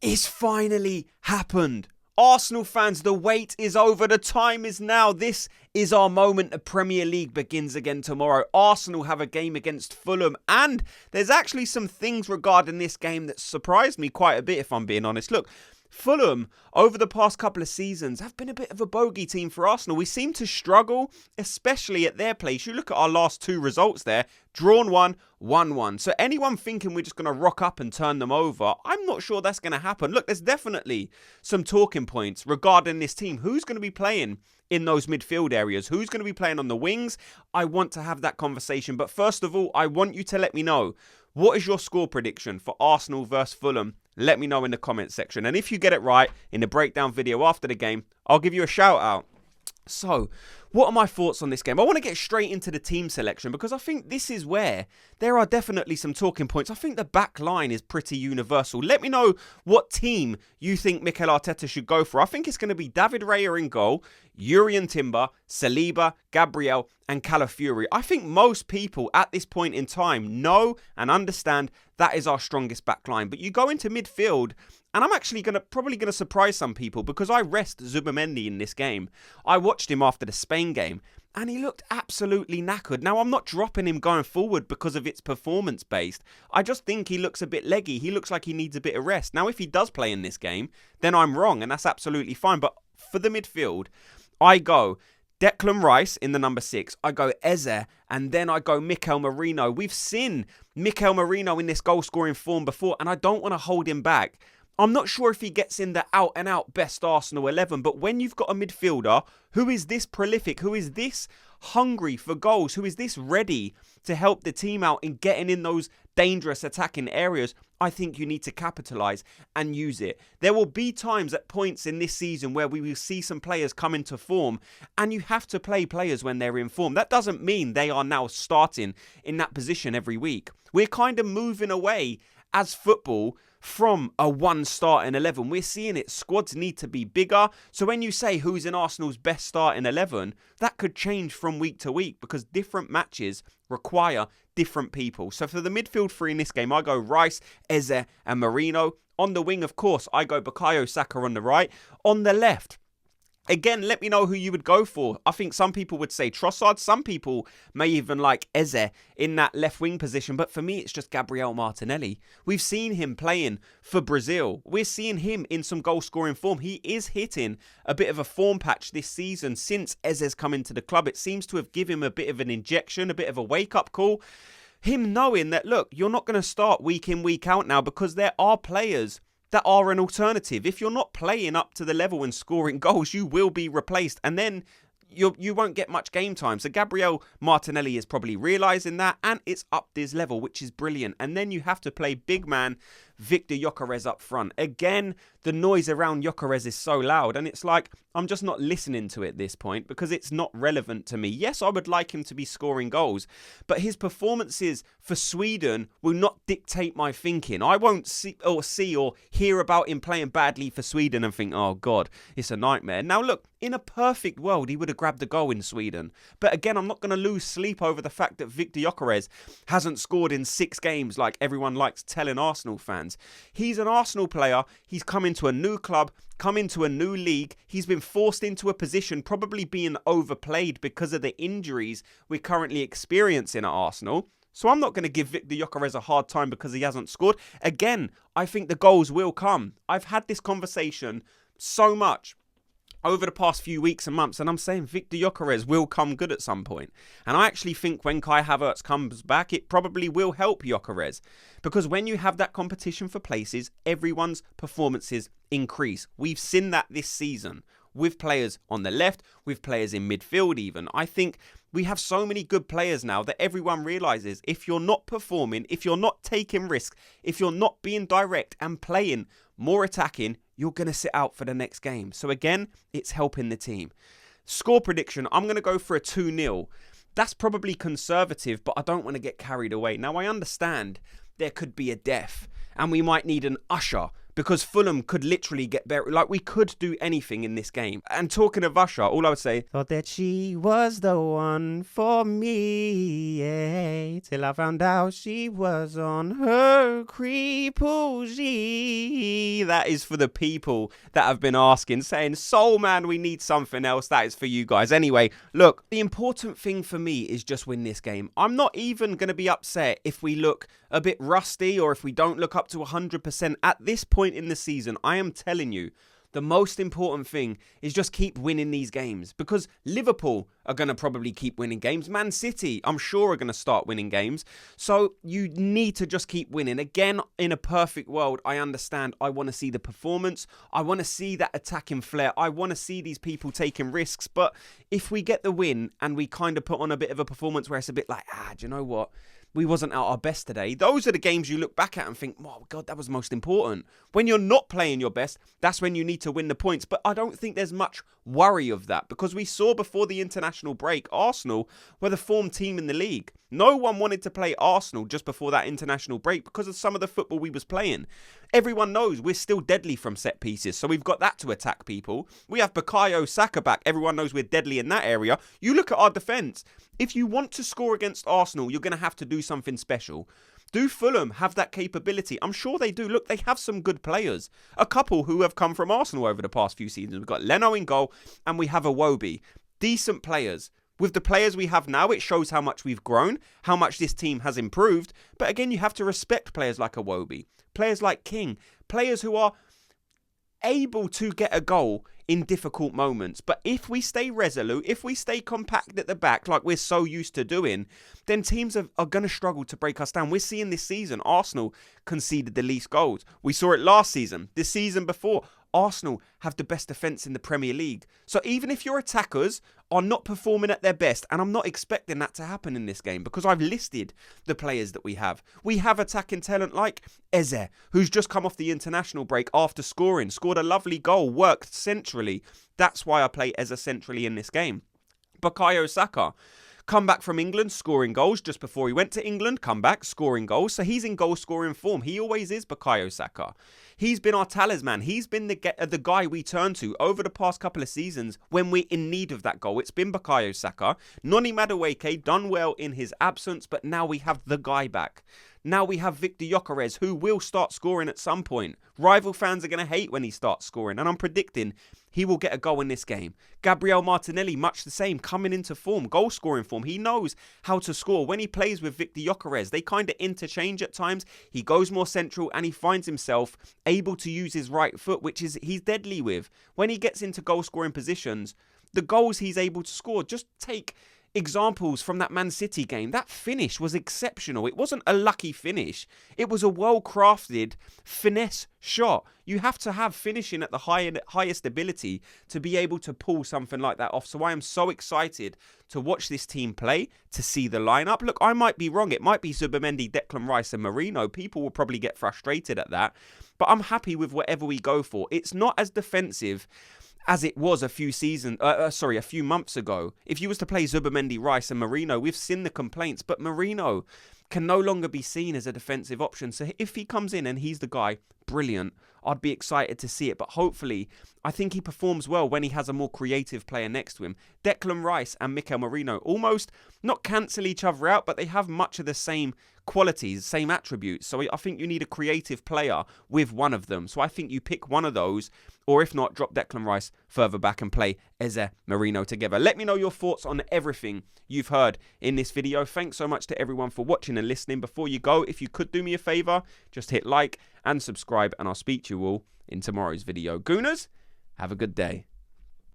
It's finally happened. Arsenal fans, the wait is over. The time is now. This is our moment. The Premier League begins again tomorrow. Arsenal have a game against Fulham. And there's actually some things regarding this game that surprised me quite a bit, if I'm being honest. Look, Fulham, over the past couple of seasons, have been a bit of a bogey team for Arsenal. We seem to struggle, especially at their place. You look at our last two results there, drawn 1, 1-1. So anyone thinking we're just going to rock up and turn them over, I'm not sure that's going to happen. Look, there's definitely some talking points regarding this team. Who's going to be playing in those midfield areas? Who's going to be playing on the wings? I want to have that conversation. But first of all, I want you to let me know, what is your score prediction for Arsenal versus Fulham? Let me know in the comments section. And if you get it right in the breakdown video after the game, I'll give you a shout out. So, what are my thoughts on this game? I want to get straight into the team selection because I think this is where there are definitely some talking points. I think the back line is pretty universal. Let me know what team you think Mikel Arteta should go for. I think it's going to be David Raya in goal, Jurriën Timber, Saliba, Gabriel and Calafiori. I think most people at this point in time know and understand that is our strongest back line. But you go into midfield, and I'm actually probably going to surprise some people because I rest Zubimendi in this game. I watched him after the Spain game and he looked absolutely knackered. Now, I'm not dropping him going forward because of it's performance based. I just think he looks a bit leggy. He looks like he needs a bit of rest. Now, if he does play in this game, then I'm wrong and that's absolutely fine. But for the midfield, I go Declan Rice in the number 6. I go Eze and then I go Mikel Merino. We've seen Mikel Merino in this goal scoring form before and I don't want to hold him back. I'm not sure if he gets in the out-and-out best Arsenal 11, but when you've got a midfielder who is this prolific, who is this hungry for goals, who is this ready to help the team out in getting in those dangerous attacking areas, I think you need to capitalise and use it. There will be times at points in this season where we will see some players come into form and you have to play players when they're in form. That doesn't mean they are now starting in that position every week. We're kind of moving away as football from a one starting 11. We're seeing it. Squads need to be bigger. So when you say who's in Arsenal's best starting 11, that could change from week to week because different matches require different people. So for the midfield three in this game, I go Rice, Eze and Merino. On the wing, of course, I go Bukayo Saka on the right. On the left, again, let me know who you would go for. I think some people would say Trossard. Some people may even like Eze in that left wing position. But for me, it's just Gabriel Martinelli. We've seen him playing for Brazil. We're seeing him in some goal scoring form. He is hitting a bit of a form patch this season since Eze's come into the club. It seems to have given him a bit of an injection, a bit of a wake-up call. Him knowing that, look, you're not going to start week in, week out now because there are players that are an alternative. If you're not playing up to the level and scoring goals, you will be replaced. And then you won't get much game time. So Gabriel Martinelli is probably realising that and it's up this level, which is brilliant. And then you have to play big man Viktor Gyökeres up front. Again, the noise around Gyökeres is so loud and it's like I'm just not listening to it at this point because it's not relevant to me. Yes, I would like him to be scoring goals, but his performances for Sweden will not dictate my thinking. I won't see or hear about him playing badly for Sweden and think, oh God, it's a nightmare. Now look, in a perfect world, he would have grabbed a goal in Sweden. But again, I'm not going to lose sleep over the fact that Viktor Gyökeres hasn't scored in 6 games like everyone likes telling Arsenal fans. He's an Arsenal player. He's come into a new club, come into a new league. He's been forced into a position, probably being overplayed because of the injuries we're currently experiencing at Arsenal. So I'm not going to give Viktor Gyökeres a hard time because he hasn't scored. Again, I think the goals will come. I've had this conversation so much over the past few weeks and months, and I'm saying Viktor Gyökeres will come good at some point. And I actually think when Kai Havertz comes back, it probably will help Gyökeres. Because when you have that competition for places, everyone's performances increase. We've seen that this season with players on the left, with players in midfield even. I think we have so many good players now that everyone realises if you're not performing, if you're not taking risks, if you're not being direct and playing more attacking, you're going to sit out for the next game. So again, it's helping the team. Score prediction, I'm going to go for a 2-0. That's probably conservative, but I don't want to get carried away. Now, I understand there could be a death and we might need an usher because Fulham could literally get better. Like, we could do anything in this game. And talking of Usher, all I would say, thought that she was the one for me, yeah, till I found out she was on her creep. That is for the people that have been asking, saying, Soul Man, we need something else. That is for you guys. Anyway, look, the important thing for me is just win this game. I'm not even going to be upset if we look a bit rusty or if we don't look up to 100%. At this point in the season, I am telling you, the most important thing is just keep winning these games, because Liverpool are going to probably keep winning games. Man City, I'm sure, are going to start winning games. So you need to just keep winning. Again, in a perfect world, I understand. I want to see the performance. I want to see that attacking flair. I want to see these people taking risks. But if we get the win and we kind of put on a bit of a performance where it's a bit like, do you know what? We wasn't at our best today. Those are the games you look back at and think, oh, God, that was most important. When you're not playing your best, that's when you need to win the points. But I don't think there's much worry of that, because we saw before the international break, Arsenal were the form team in the league. No one wanted to play Arsenal just before that international break because of some of the football we was playing. Everyone knows we're still deadly from set pieces, so we've got that to attack people. We have Bukayo Saka back. Everyone knows we're deadly in that area. You look at our defence. If you want to score against Arsenal, you're going to have to do something special. Do Fulham have that capability? I'm sure they do. Look, they have some good players. A couple who have come from Arsenal over the past few seasons. We've got Leno in goal and we have Iwobi. Decent players. With the players we have now, it shows how much we've grown, how much this team has improved. But again, you have to respect players like Iwobi, players like King, players who are able to get a goal in difficult moments. But if we stay resolute, if we stay compact at the back like we're so used to doing, then teams are going to struggle to break us down. We're seeing this season, Arsenal conceded the least goals. We saw it last season, this season before. Arsenal have the best defence in the Premier League. So even if your attackers are not performing at their best, and I'm not expecting that to happen in this game because I've listed the players that we have. We have attacking talent like Eze, who's just come off the international break after scoring, scored a lovely goal, worked centrally. That's why I play Eze centrally in this game. Bukayo Saka, come back from England, scoring goals just before he went to England, come back, scoring goals. So he's in goal-scoring form. He always is, Bukayo Saka. He's been our talisman. He's been the guy we turn to over the past couple of seasons when we're in need of that goal. It's been Bukayo Saka. Noni Madueke done well in his absence, but now we have the guy back. Now we have Viktor Gyökeres, who will start scoring at some point. Rival fans are going to hate when he starts scoring, and I'm predicting he will get a goal in this game. Gabriel Martinelli, much the same, coming into form, goal-scoring form. He knows how to score. When he plays with Viktor Gyökeres, they kind of interchange at times. He goes more central, and he finds himself able to use his right foot, which is he's deadly with. When he gets into goal-scoring positions, the goals he's able to score, just take examples from that Man City game. That finish was exceptional. It wasn't a lucky finish. It was a well-crafted finesse shot. You have to have finishing at the highest ability to be able to pull something like that off. So I am so excited to watch this team play, to see the lineup. Look, I might be wrong. It might be Zubimendi, Declan Rice and Merino. People will probably get frustrated at that. But I'm happy with whatever we go for. It's not as defensive as it was a few months ago. If you was to play Zubimendi, Rice and Merino, we've seen the complaints, but Merino can no longer be seen as a defensive option. So if he comes in and he's the guy, brilliant. I'd be excited to see it, but hopefully I think he performs well when he has a more creative player next to him. Declan Rice and Mikel Merino almost not cancel each other out, but they have much of the same qualities, same attributes. So I think you need a creative player with one of them. So I think you pick one of those, or if not, drop Declan Rice further back and play Eze Merino together. Let me know your thoughts on everything you've heard in this video. Thanks so much to everyone for watching and listening. Before you go, if you could do me a favor, just hit like and subscribe, and I'll speak to you all in tomorrow's video. Gooners, have a good day.